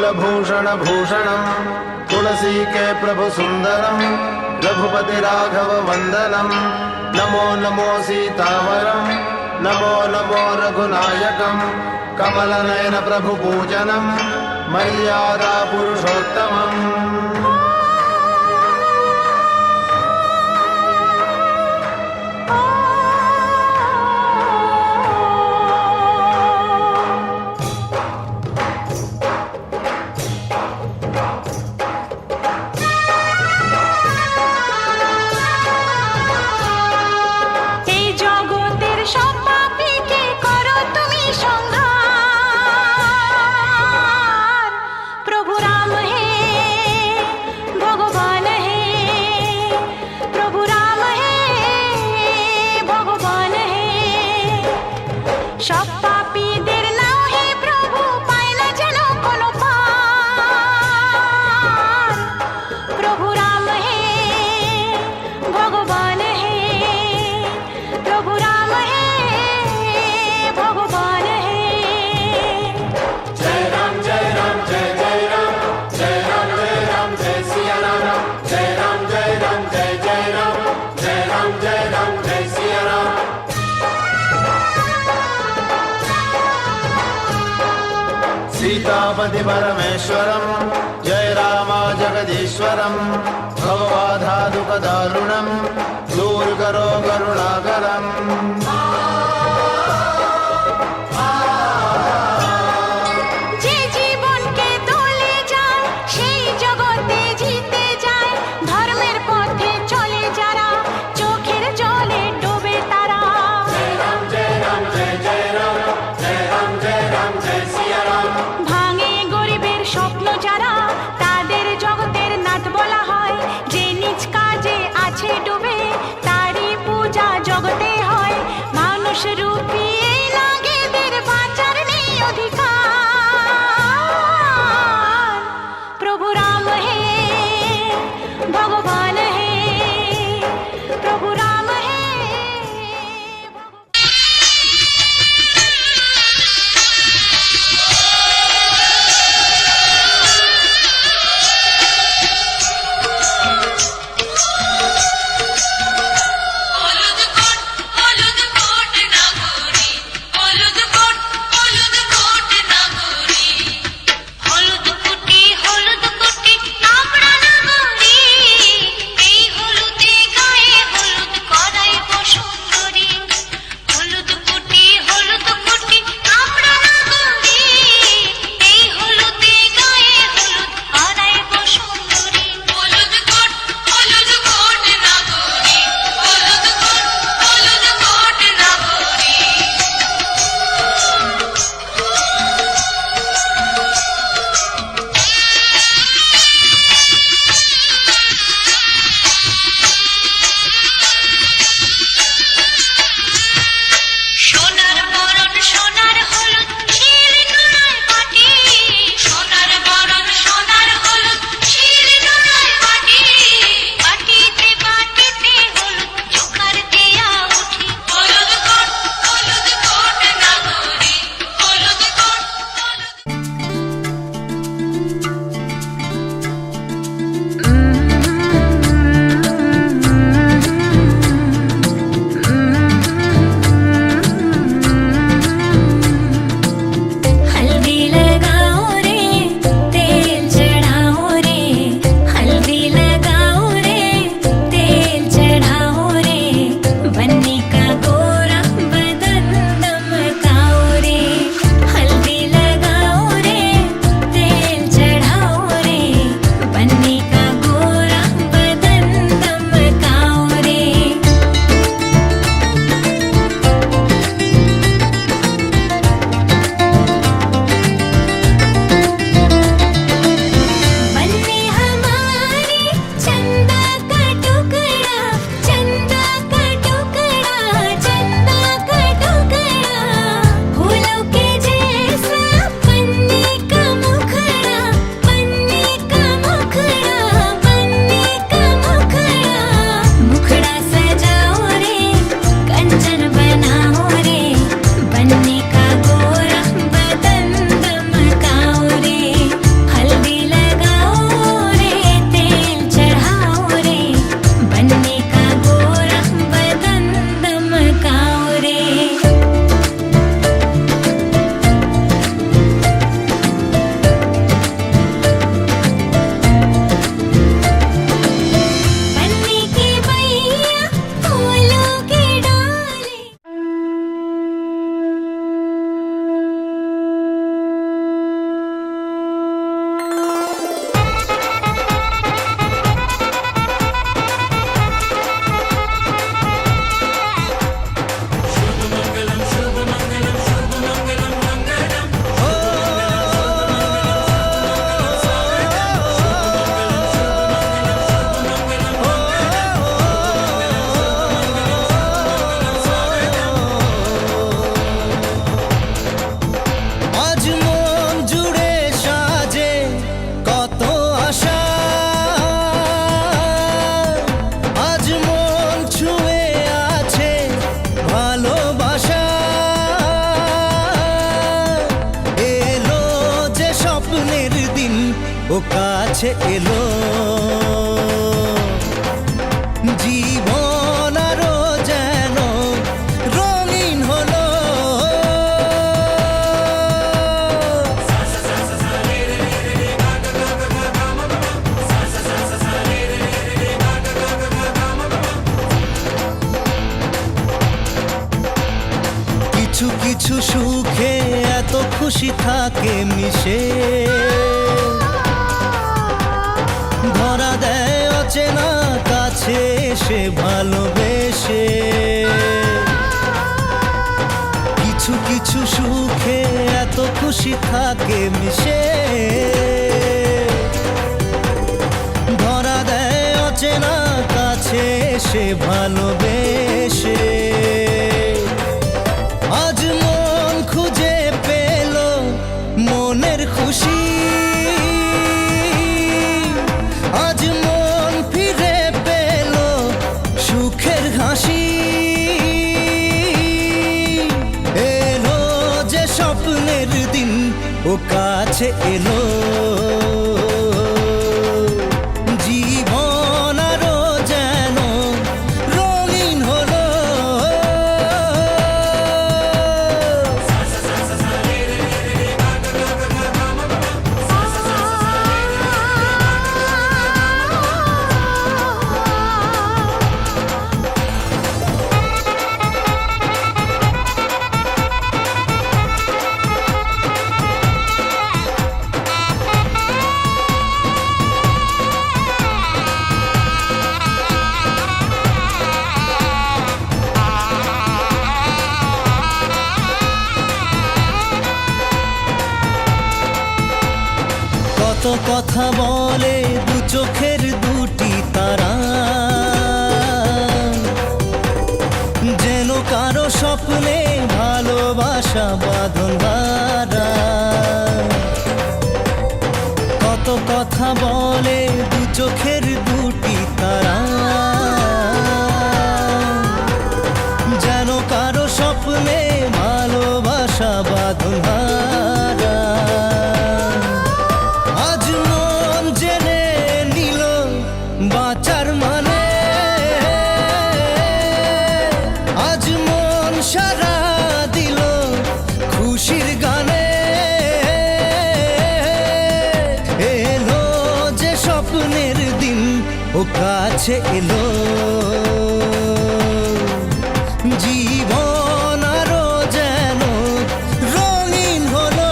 कुलभूषण भूषणं तुलसी के प्रभु सुंदरम रघुपति राघव वंदनम नमो नमो सीतावरम नमो नमो रघुनायकम कमल नयन प्रभु पूजनम मर्यादा पुरुषोत्तमम। सीतापति परमेश्वरम जय रामा जगदीश्वरम भवबाधा दुख दारुणम दूर करो करुणाकरम। ভালোবাসা আজ মন ছুঁয়ে আছে, ভালোবাসা এলো যে স্বপ্নের দিন ও কাছে এলো, জীবন আরো যেন রঙিন হলো। কিছু কিছু সুখে এত খুশি থাকে মিশে, ধরা দেয় অচেনা কাছে এসে ভালোবেসে। কিছু কিছু সুখে এত খুশি থাকে মিশে, ধরা দেয় অচেনা কাছে এসে ভালোবেসে। আজ মন খুঁজে পেল মনের খুশি, আজ মন ফিরে পেল সুখের হাসি। এলো যে স্বপ্নের দিন ও কাছে এলো, জীবন আরো যেন রঙিন হলো। কত কথা বলে দু চোখের দুটি তারা, যেন কারো স্বপ্নে ভালোবাসা বাঁধন হারা। কত কথা বলে দু চোখের দুটি তারা, যেন কারো স্বপ্নে ভালোবাসা বাঁধন হারা। আজ মন জেনে নিল বাঁচার মানে, আজ মন সারা দিল খুশির গানে। এলো যে স্বপ্নের দিন ও কাছে এলো, জীবন আরো যেন রঙিন হলো।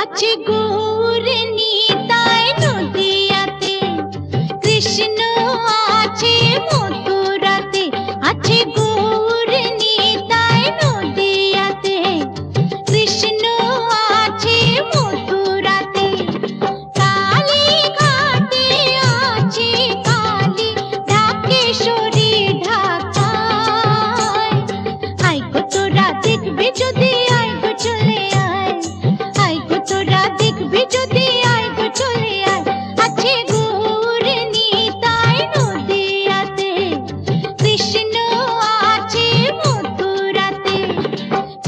আছে গৌর নিতাই নদিয়াতে, কৃষ্ণ আছে মথুরাতে। আছে গৌর নিতাই নদিয়াতে, কৃষ্ণ আছে মথুরাতে। কালী ঘাটে আছে কালী, ঢাকেশ্বরী ঢাকায়। আয় গো তোরা দেখবি যদি, আয় গো চলে আয়, আয় গো তোরা দেখবি যদি, আয় গো চলে আয়। আছে গৌর নিতাই নদিয়াতে, কৃষ্ণ আছে মথুরাতে।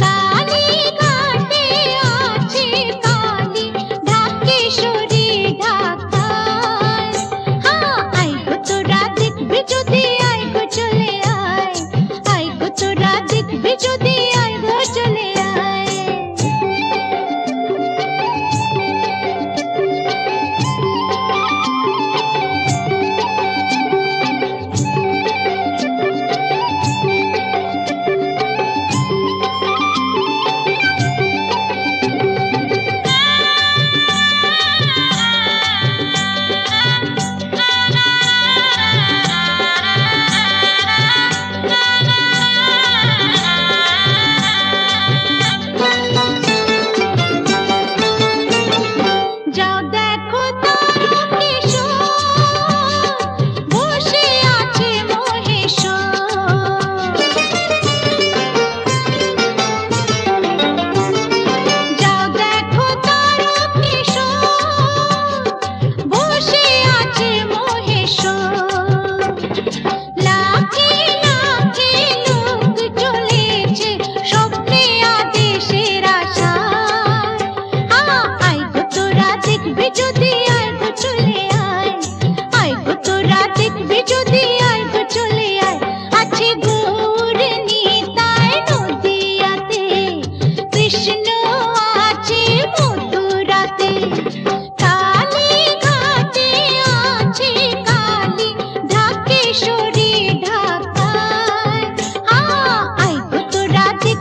কালী ঘাটে আছে কালী, ঢাকেশ্বরী ঢাকায়। হ্যাঁ আয় গো তোরা দেখবি যদি, আয় গো চলে আয়, আয় গো তোরা দেখবি যদি, আয় গো চলে আয়।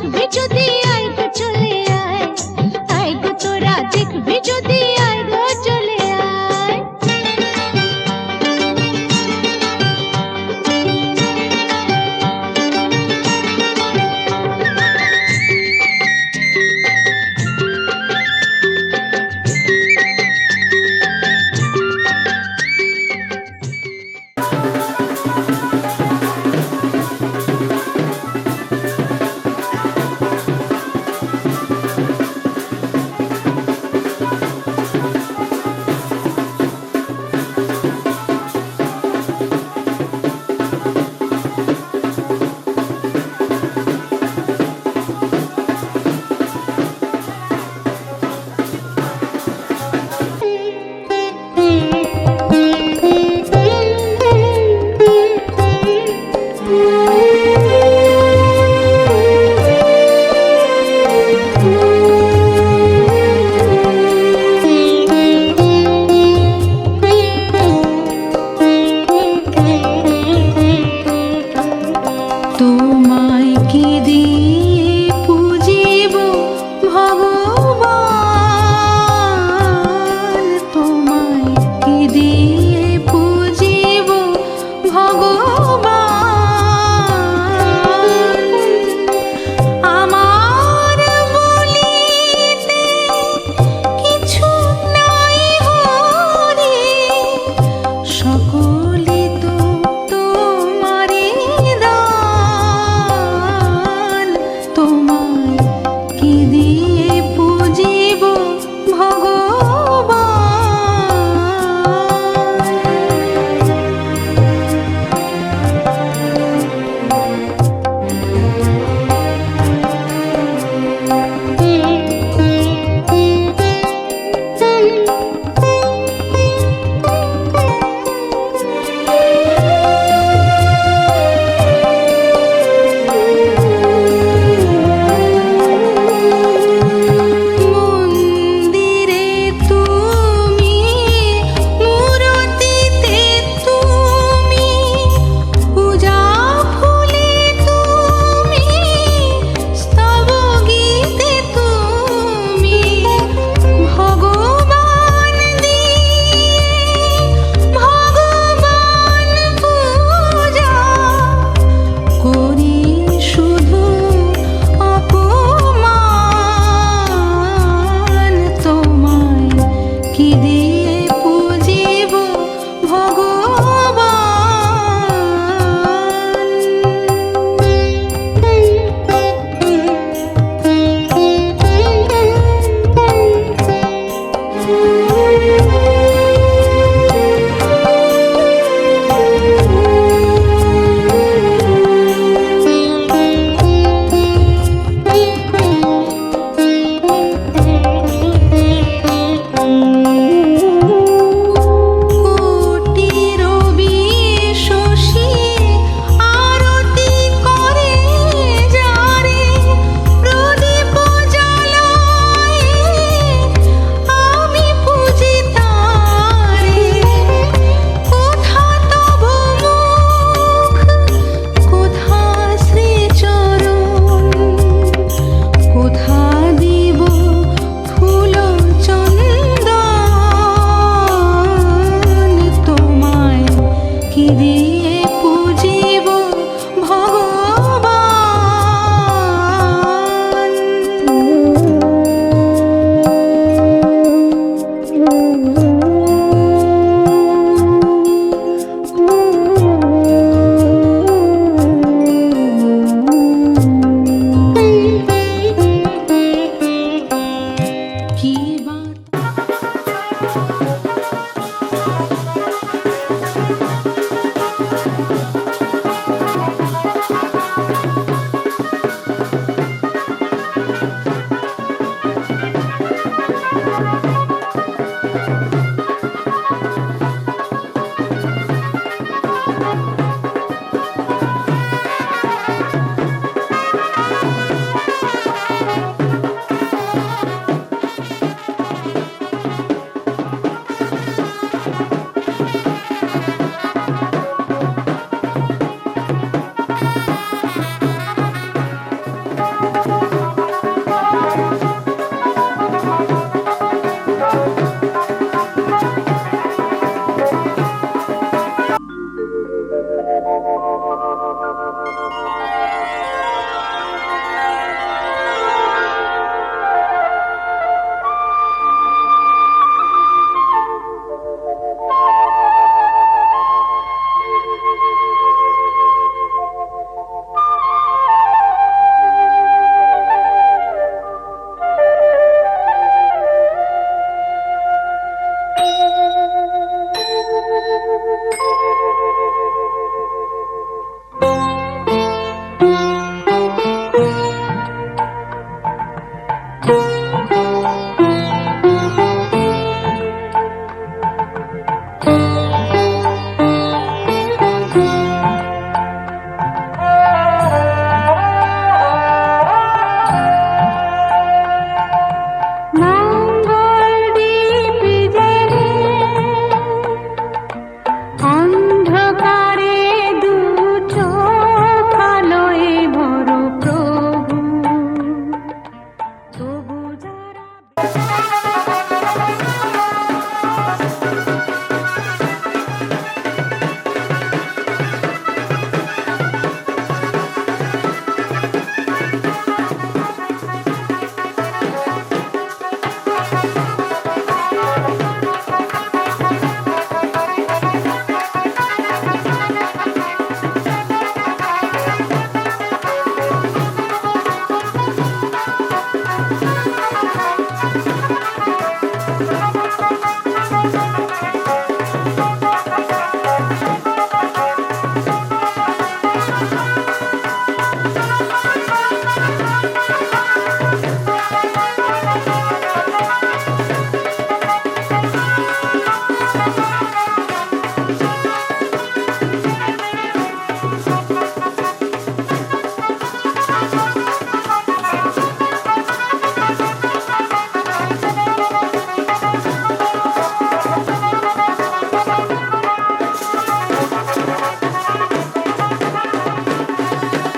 দেখবি যদি আয় গো চলে আয় গো তোরা দেখবি যদি আয় গো চলে আয় তোমায় কি দিয়ে পুজিব ভগবান তোমায় কি দিয়ে পুজিব ভগবান আমার বলিতে কিছু নাই হরি সকলে তো তোমারই দান তোমায়